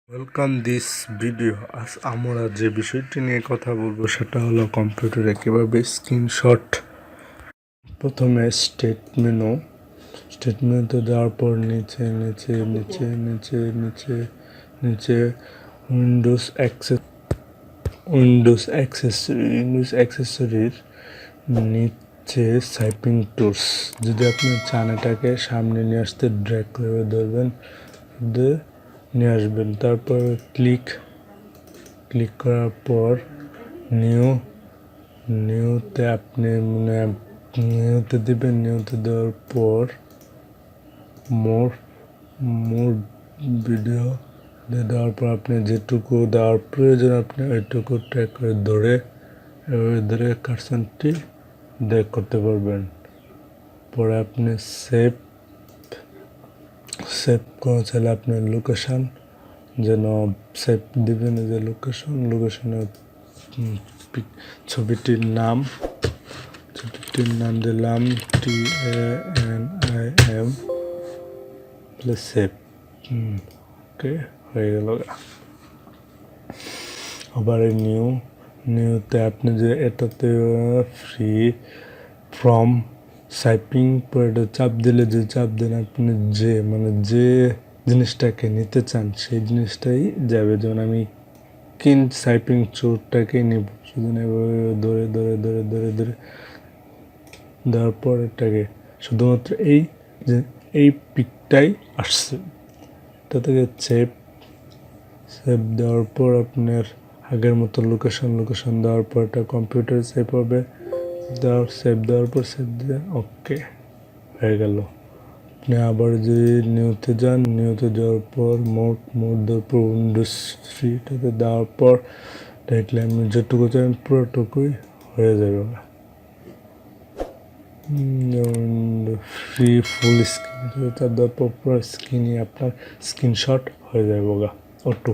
Welcome this video. আজ আমরা যে বিষয়টি নিয়ে কথা বলবো সেটা হলো কম্পিউটারে কীভাবে স্ক্রিনশট। প্রথমে স্টেট মেনুতে দেওয়ার পর নিচে নিচে নিচে নিচে নিচে নিচে উইন্ডোজ অ্যাক্সেসরির নিচে সাইপিং টুলস। যদি আপনি চান এটাকে সামনে নিয়ে আসতে ড্র্যাগ করে ধরবেন, নিয়ে আসবেন। তারপর ক্লিক করার পর নিউতে আপনি নিউতে দিবেন। নিউতে দেওয়ার পর মোর ভিডিও দেওয়ার পর আপনি যেটুকু দেওয়ার প্রয়োজন আপনি ওইটুকু ট্র্যাক করে ধরে কার্সনটি ড্র্যাগ করতে পারবেন। পরে আপনি সেভ করা চাইলে আপনার লোকেশান যেন সেভ দিবেন, যে লোকেশনে ছবিটির নাম দিলাম TANIM সেভ। ওকে, হয়ে গেল। আবার এই নিউতে আপনি যে এটাতে ফ্রি ফ্রম সাইপিং পরে চাপ দিলে যে চাপ দেন আপনি যে জিনিসটাকে নিতে চান সেই জিনিসটাই যাবে। যেমন আমি সাইপিং চোরটাকেই নিব, সেজন্য এভাবে ধরে ধরে ধরে ধরে ধরে দেওয়ার পর এটাকে শুধুমাত্র এই পিকটাই আসছে। এটা থেকে সেভ দেওয়ার পর আপনার আগের মতো লোকেশন দেওয়ার পর এটা কম্পিউটারে সেভ হবে। সেভ দেওয়ার পর সেভ দিয়ে ওকে হয়ে গেল। আপনি আবার যদি নিউতে যান, নিউতে যাওয়ার পর মোড দেওয়ার পর উইন্ডোজ ফ্রিটাতে দেওয়ার পর দেখলে আমি যেটুকু চাই পুরোটুকুই হয়ে যাবে। ফ্রি ফুল স্ক্রিন দেওয়ার পর পুরো স্ক্রিনই আপনার স্ক্রিনশট হয়ে যাবে অটো।